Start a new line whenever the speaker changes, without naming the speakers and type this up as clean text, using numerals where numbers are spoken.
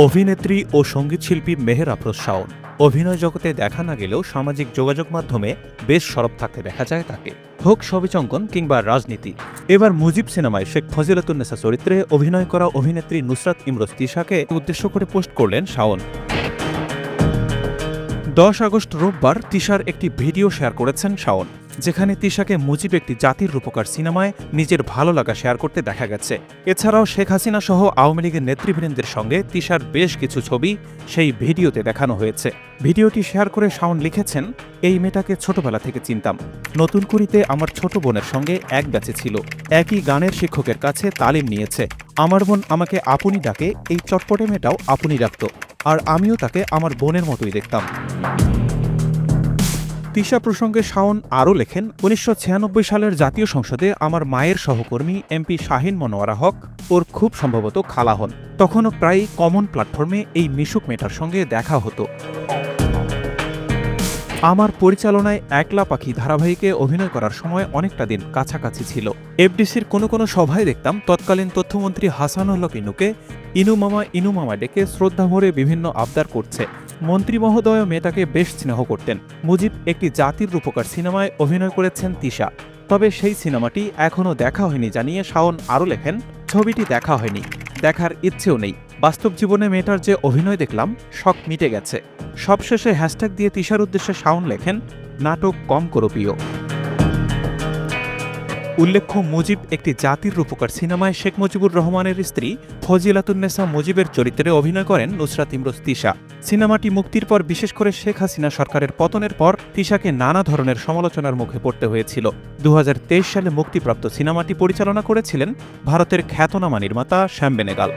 অভিনেত্রী ও সঙ্গীতশিল্পী মেহের আফরোজ শাওন অভিনয় জগতে দেখা না গেলেও সামাজিক যোগাযোগ মাধ্যমে বেশ সরব থাকতে দেখা যায় তাকে, হোক ছবিচঙ্কন কিংবা রাজনীতি। এবার মুজিব সিনেমায় শেখ ফজিলাতুন্নেসা চরিত্রে অভিনয় করা অভিনেত্রী নুসরাত ইমরোজ তিশাকে উদ্দেশ্য করে পোস্ট করলেন শাওন। 10 আগস্ট রোববার তিশার একটি ভিডিও শেয়ার করেছেন শাওন, যেখানে তিশাকে মুজিব একটি জাতির রূপকার সিনেমায় নিজের ভালো লাগা শেয়ার করতে দেখা গেছে। এছাড়াও শেখ হাসিনা সহ আওয়ামী লীগের নেতৃবৃন্দের সঙ্গে তিশার বেশ কিছু ছবি সেই ভিডিওতে দেখানো হয়েছে। ভিডিওটি শেয়ার করে শাওন লিখেছেন, এই মেয়েটাকে ছোটবেলা থেকে চিনতাম। নতুন কুড়িতে আমার ছোট বোনের সঙ্গে এক ব্যাচে ছিল, একই গানের শিক্ষকের কাছে তালিম নিয়েছে। আমার বোন আমাকে আপনি ডাকে, এই চটপটে মেয়েটাও আপনি ডাকত, আর আমিও তাকে আমার বোনের মতোই দেখতাম। তিশা প্রসঙ্গে শাওন আরও লেখেন, ১৯৯৬ সালের জাতীয় সংসদে আমার মায়ের সহকর্মী এমপি শাহিন মনোয়ারা হক ওর খুব সম্ভবত খালা হন। তখনও প্রায় কমন প্ল্যাটফর্মে এই মিশুক মেয়েটার সঙ্গে দেখা হতো। আমার পরিচালনায় একলা পাখি ধারাবাহিকে অভিনয় করার সময় অনেকটা দিন কাছাকাছি ছিল। এফডিসির কোনো সভায় দেখতাম তৎকালীন তথ্যমন্ত্রী হাসানুল হক ইনুকে ইনু মামা ডেকে শ্রদ্ধা ভরে বিভিন্ন আবদার করছে। মন্ত্রী মহোদয় মেয়েটাকে বেশ স্নেহ করতেন। মুজিব একটি জাতির রূপকার সিনেমায় অভিনয় করেছেন তিশা, তবে সেই সিনেমাটি এখনও দেখা হয়নি জানিয়ে শাওন আরও লেখেন, ছবিটি দেখা হয়নি, দেখার ইচ্ছেও নেই। বাস্তব জীবনে মেয়েটার যে অভিনয় দেখলাম, শখ মিটে গেছে। সবশেষে হ্যাশট্যাগ দিয়ে তিশার উদ্দেশ্যে শাওন লেখেন, নাটক কম করো প্রিয়। উল্লেখ্য, মুজিব একটি জাতির রূপকার সিনেমায় শেখ মুজিবুর রহমানের স্ত্রী ফজিলাতুন্নেসা মুজিবের চরিত্রে অভিনয় করেন নুসরাত ইমরোজ তিশা। সিনেমাটি মুক্তির পর বিশেষ করে শেখ হাসিনা সরকারের পতনের পর তিশাকে নানা ধরনের সমালোচনার মুখে পড়তে হয়েছিল। 2023 সালে মুক্তিপ্রাপ্ত সিনেমাটি পরিচালনা করেছিলেন ভারতের খ্যাতনামা নির্মাতা শ্যাম বেনেগাল।